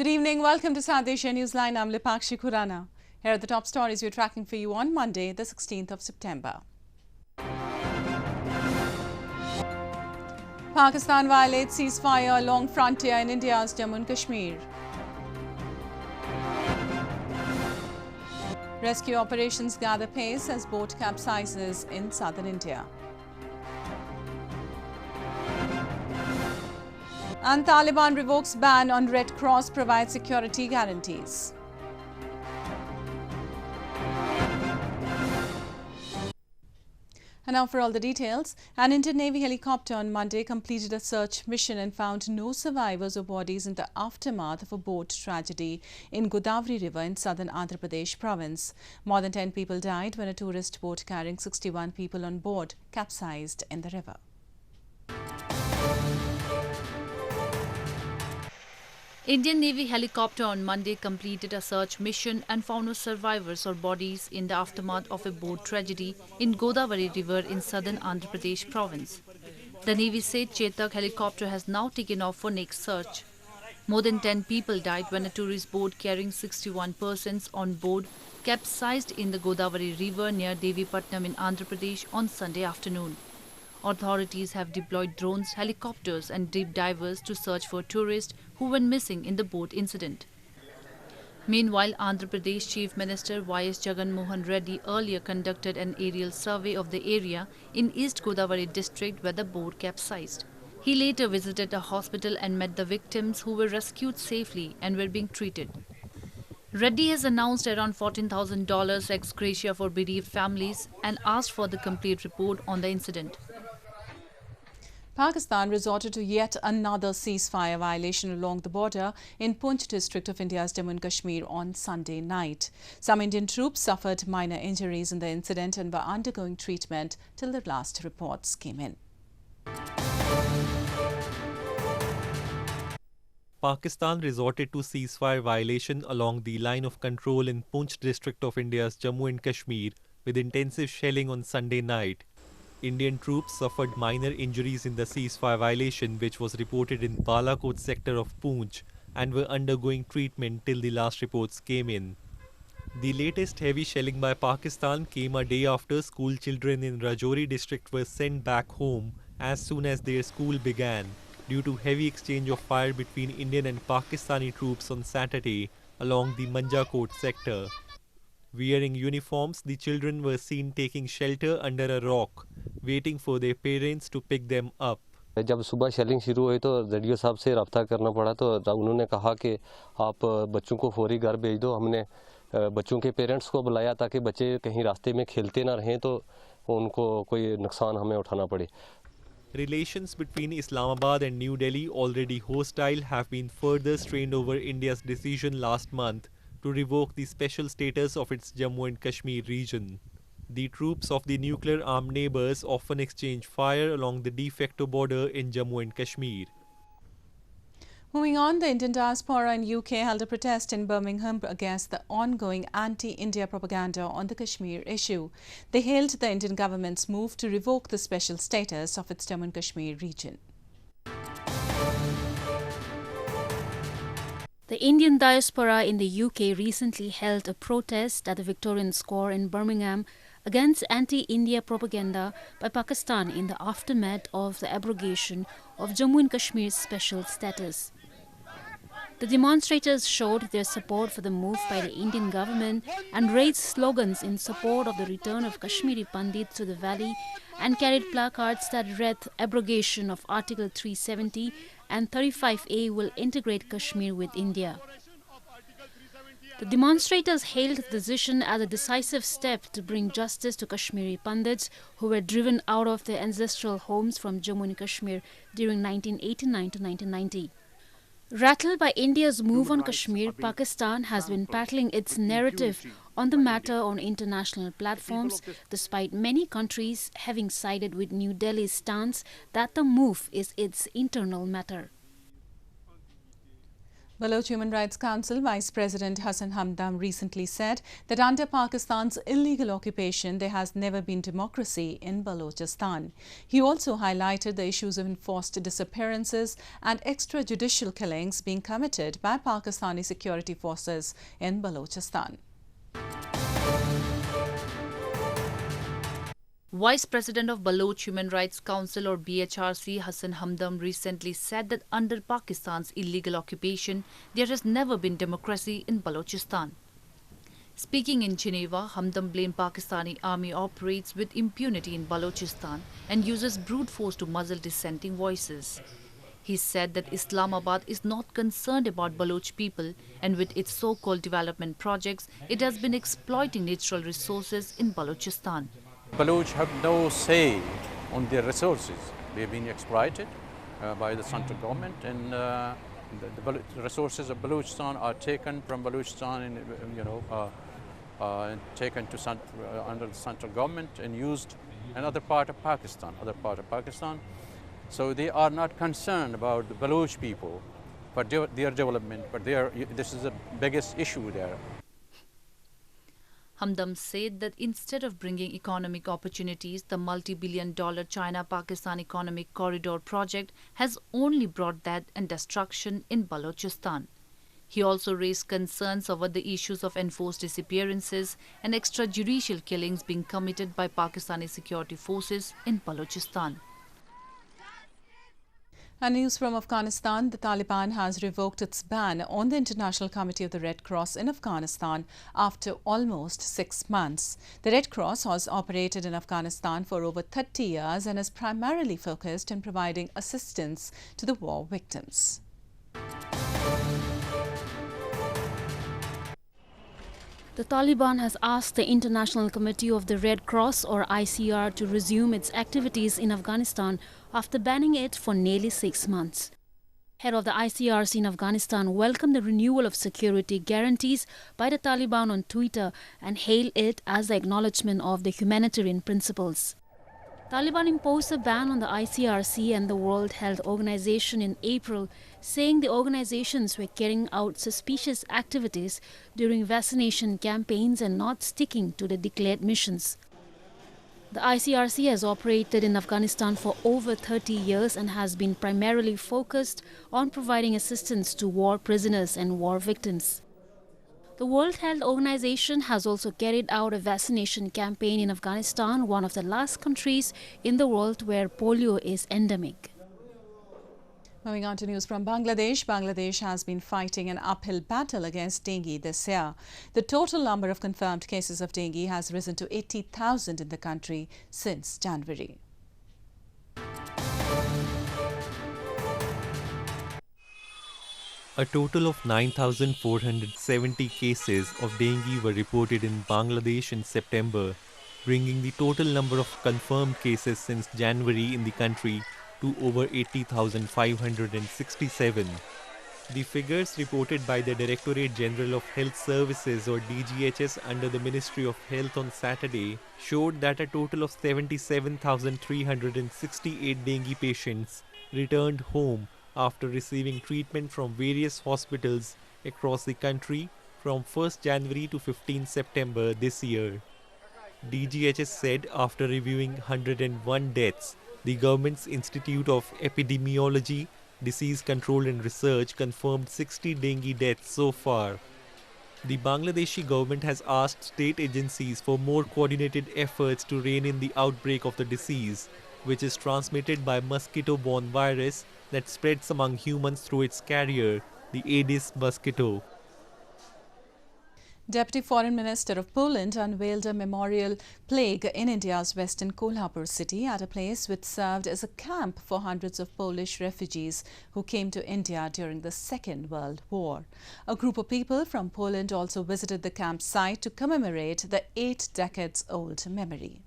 Good evening. Welcome to South Asia Newsline. I'm Lipakshi Khurana. Here are the top stories we're tracking for you on Monday, the 16th of September. Pakistan violates ceasefire along frontier in India's Jammu and Kashmir. Rescue operations gather pace as boat capsizes in southern India. And Taliban revokes ban on Red Cross, provides security guarantees. And now for all the details. An Indian Navy helicopter on Monday completed a search mission and found no survivors or bodies in the aftermath of a boat tragedy in Godavari River in southern Andhra Pradesh province. More than 10 people died when a tourist boat carrying 61 people on board capsized in the river. Indian Navy helicopter on Monday completed a search mission and found no survivors or bodies in the aftermath of a boat tragedy in Godavari River in southern Andhra Pradesh province. The Navy said Chetak helicopter has now taken off for next search. More than 10 people died when a tourist boat carrying 61 persons on board capsized in the Godavari River near Devipatnam in Andhra Pradesh on Sunday afternoon. Authorities have deployed drones, helicopters and deep divers to search for tourists who went missing in the boat incident. Meanwhile, Andhra Pradesh Chief Minister Y.S. Jagan Mohan Reddy earlier conducted an aerial survey of the area in East Godavari district where the boat capsized. He later visited a hospital and met the victims who were rescued safely and were being treated. Reddy has announced around $14,000 ex gratia for bereaved families and asked for the complete report on the incident. Pakistan resorted to yet another ceasefire violation along the border in Poonch district of India's Jammu and Kashmir on Sunday night. Some Indian troops suffered minor injuries in the incident and were undergoing treatment till the last reports came in. Pakistan resorted to ceasefire violation along the line of control in Poonch district of India's Jammu and Kashmir with intensive shelling on Sunday night. Indian troops suffered minor injuries in the ceasefire violation, which was reported in Balakot sector of Poonch, and were undergoing treatment till the last reports came in. The latest heavy shelling by Pakistan came a day after school children in Rajouri district were sent back home as soon as their school began, due to heavy exchange of fire between Indian and Pakistani troops on Saturday along the Manjakot sector. Wearing uniforms, the children were seen taking shelter under a rock, waiting for their parents to pick them up. जब सुबह shelling शुरू हुई तो radio साहब से रब्ता करना पड़ा तो उन्होंने कहा कि आप बच्चों को फौरी घर भेज दो। हमने बच्चों के पेरेंट्स को बुलाया ताकि बच्चे कहीं रास्ते में खेलते ना रहें तो उनको कोई नुकसान हमें उठाना पड़े। Relations between Islamabad and New Delhi, already hostile, have been further strained over India's decision last month to revoke the special status of its Jammu and Kashmir region. The troops of the nuclear-armed neighbours often exchange fire along the de facto border in Jammu and Kashmir. Moving on, the Indian diaspora in UK held a protest in Birmingham against the ongoing anti-India propaganda on the Kashmir issue. They hailed the Indian government's move to revoke the special status of its Jammu and Kashmir region. The Indian diaspora in the UK recently held a protest at the Victorian Square in Birmingham against anti-India propaganda by Pakistan in the aftermath of the abrogation of Jammu and Kashmir's special status. The demonstrators showed their support for the move by the Indian government and raised slogans in support of the return of Kashmiri Pandits to the valley and carried placards that read abrogation of Article 370 and 35A will integrate Kashmir with India. The demonstrators hailed the decision as a decisive step to bring justice to Kashmiri Pandits who were driven out of their ancestral homes from Jammu and Kashmir during 1989 to 1990. Rattled by India's move on Kashmir, Pakistan has been battling its narrative on the matter on international platforms, despite many countries having sided with New Delhi's stance that the move is its internal matter. Baloch Human Rights Council Vice President Hassan Hamdam recently said that under Pakistan's illegal occupation, there has never been democracy in Balochistan. He also highlighted the issues of enforced disappearances and extrajudicial killings being committed by Pakistani security forces in Balochistan. Vice President of Baloch Human Rights Council or BHRC Hassan Hamdam recently said that under Pakistan's illegal occupation, there has never been democracy in Balochistan. Speaking in Geneva, Hamdam blamed Pakistani army operates with impunity in Balochistan and uses brute force to muzzle dissenting voices. He said that Islamabad is not concerned about Baloch people and with its so-called development projects, it has been exploiting natural resources in Balochistan. Baloch have no say on their resources. They have been exploited by the central government, and the resources of Balochistan are taken from Balochistan and taken to under the central government and used in other part of Pakistan. So they are not concerned about the Baloch people for their development, but this is the biggest issue there. Hamdam said that instead of bringing economic opportunities, the multi-billion-dollar China-Pakistan Economic Corridor project has only brought death and destruction in Balochistan. He also raised concerns over the issues of enforced disappearances and extrajudicial killings being committed by Pakistani security forces in Balochistan. And news from Afghanistan, the Taliban has revoked its ban on the International Committee of the Red Cross in Afghanistan after almost 6 months. The Red Cross has operated in Afghanistan for over 30 years and is primarily focused on providing assistance to the war victims. The Taliban has asked the International Committee of the Red Cross or ICR to resume its activities in Afghanistan after banning it for nearly 6 months. Head of the ICRC in Afghanistan welcomed the renewal of security guarantees by the Taliban on Twitter and hailed it as the acknowledgement of the humanitarian principles. Taliban imposed a ban on the ICRC and the World Health Organization in April, saying the organizations were carrying out suspicious activities during vaccination campaigns and not sticking to the declared missions. The ICRC has operated in Afghanistan for over 30 years and has been primarily focused on providing assistance to war prisoners and war victims. The World Health Organization has also carried out a vaccination campaign in Afghanistan, one of the last countries in the world where polio is endemic. Moving on to news from Bangladesh. Bangladesh has been fighting an uphill battle against dengue this year. The total number of confirmed cases of dengue has risen to 80,000 in the country since January. A total of 9,470 cases of dengue were reported in Bangladesh in September, bringing the total number of confirmed cases since January in the country to over 80,567. The figures reported by the Directorate General of Health Services or DGHS under the Ministry of Health on Saturday showed that a total of 77,368 dengue patients returned home after receiving treatment from various hospitals across the country from 1st January to 15 September this year. DGHS said after reviewing 101 deaths, the government's Institute of Epidemiology, Disease Control and Research confirmed 60 dengue deaths so far. The Bangladeshi government has asked state agencies for more coordinated efforts to rein in the outbreak of the disease, which is transmitted by mosquito-borne virus that spreads among humans through its carrier, the Aedes mosquito. Deputy Foreign Minister of Poland unveiled a memorial plaque in India's western Kolhapur city at a place which served as a camp for hundreds of Polish refugees who came to India during the Second World War. A group of people from Poland also visited the camp site to commemorate the 8 decades-old memory.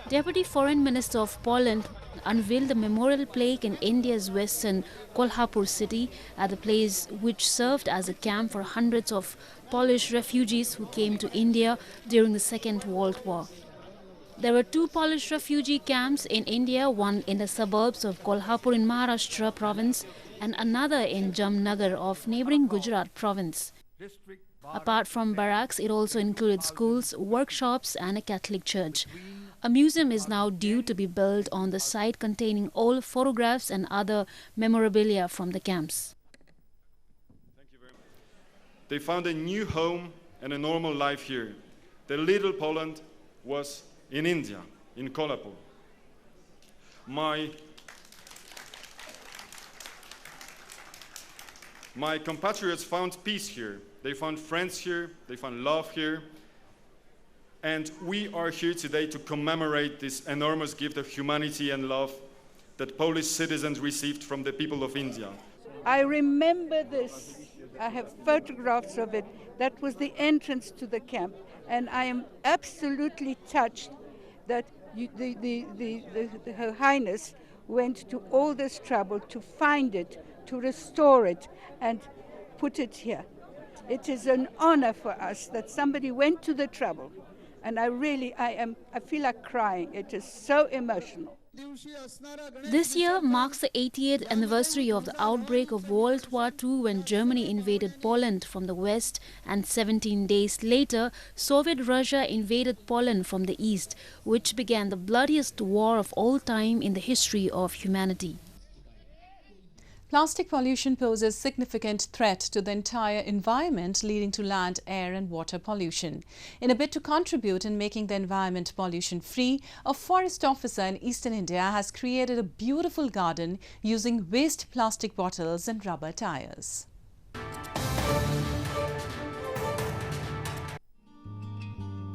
Deputy Foreign Minister of Poland unveiled the memorial plaque in India's western Kolhapur city at the place which served as a camp for hundreds of Polish refugees who came to India during the Second World War. There were 2 Polish refugee camps in India, one in the suburbs of Kolhapur in Maharashtra province and another in Jamnagar of neighbouring Gujarat province. Apart from barracks, it also included schools, workshops and a Catholic church. A museum is now due to be built on the site containing old photographs and other memorabilia from the camps. They found a new home and a normal life here. Their little Poland was in India, in Kolhapur. My compatriots found peace here. They found friends here. They found love here. And we are here today to commemorate this enormous gift of humanity and love that Polish citizens received from the people of India. I remember this. I have photographs of it. That was the entrance to the camp. And I am absolutely touched that Her Highness went to all this trouble to find it, to restore it and put it here. It is an honor for us that somebody went to the trouble. And I feel like crying. It is so emotional. This year marks the 80th anniversary of the outbreak of World War II when Germany invaded Poland from the west, and 17 days later, Soviet Russia invaded Poland from the east, which began the bloodiest war of all time in the history of humanity. Plastic pollution poses significant threat to the entire environment, leading to land, air and water pollution. In a bid to contribute in making the environment pollution-free, a forest officer in eastern India has created a beautiful garden using waste plastic bottles and rubber tires.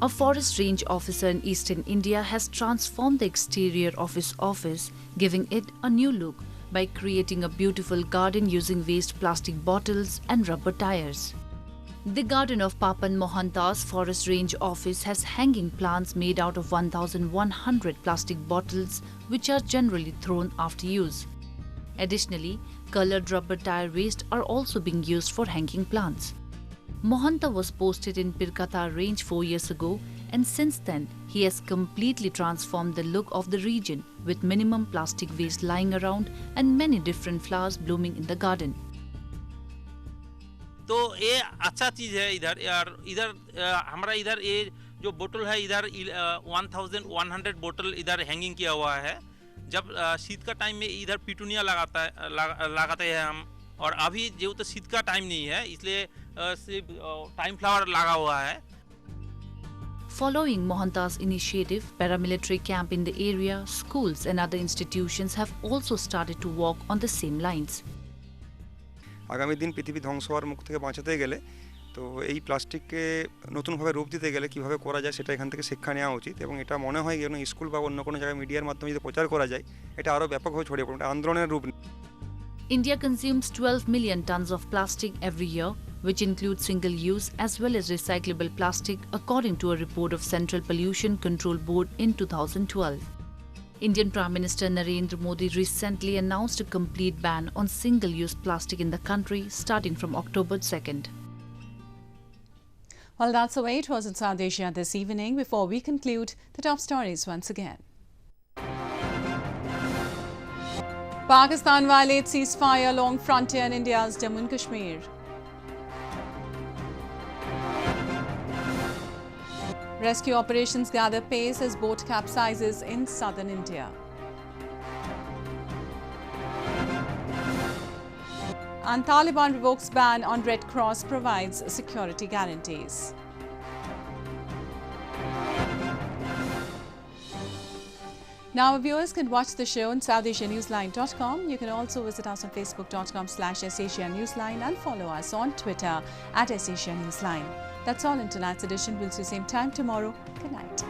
A forest range officer in eastern India has transformed the exterior of his office, giving it a new look by creating a beautiful garden using waste plastic bottles and rubber tires. The garden of Papan Mohantas Forest Range Office has hanging plants made out of 1,100 plastic bottles, which are generally thrown after use. Additionally, colored rubber tire waste are also being used for hanging plants. Mohanta was posted in Pirkata range 4 years ago, and since then he has completely transformed the look of the region with minimum plastic waste lying around and many different flowers blooming in the garden. तो ये अच्छा चीज़ है इधर यार इधर हमारा इधर ये जो बोतल है इधर 1100 बोतल इधर हैंगिंग किया हुआ है जब शीत का टाइम में इधर पिटूनिया लगाते हैं हम और अभी जो तो शीत का टाइम नहीं है इसलिए सिर्फ टाइम फ्लावर लगा हुआ है. Following Mohantas' initiative, paramilitary camp in the area, schools and other institutions have also started to walk on the same lines. আগামী দিন পৃথিবী ধ্বংস হওয়ার মুখ থেকে বাঁচাতে গেলে তো এই প্লাস্টিককে নতুনভাবে রূপ দিতে গেলে কিভাবে করা যায় সেটা এখান থেকে শিক্ষা নেওয়া উচিত এবং এটা মনে হয় যেন স্কুল বা অন্য কোনো জায়গায় মিডিয়ার মাধ্যমে যদি প্রচার করা যায় এটা আরও ব্যাপকভাবে ছড়িয়ে পড়বে আন্দোলনের রূপ. India consumes 12 million tons of plastic every year, which includes single-use as well as recyclable plastic, according to a report of Central Pollution Control Board in 2012. Indian Prime Minister Narendra Modi recently announced a complete ban on single-use plastic in the country starting from October 2nd. Well, that's the way it was in South Asia this evening. Before we conclude, the top stories once again. Pakistan violates ceasefire along frontier in India's Jammu and Kashmir. Rescue operations gather pace as boat capsizes in southern India. And Taliban revokes ban on Red Cross, provides security guarantees. Now, our viewers can watch the show on SouthAsiaNewsline.com. You can also visit us on Facebook.com/SAsia Newsline and follow us on Twitter @SAsia Newsline. That's all in tonight's edition. We'll see you same time tomorrow. Good night.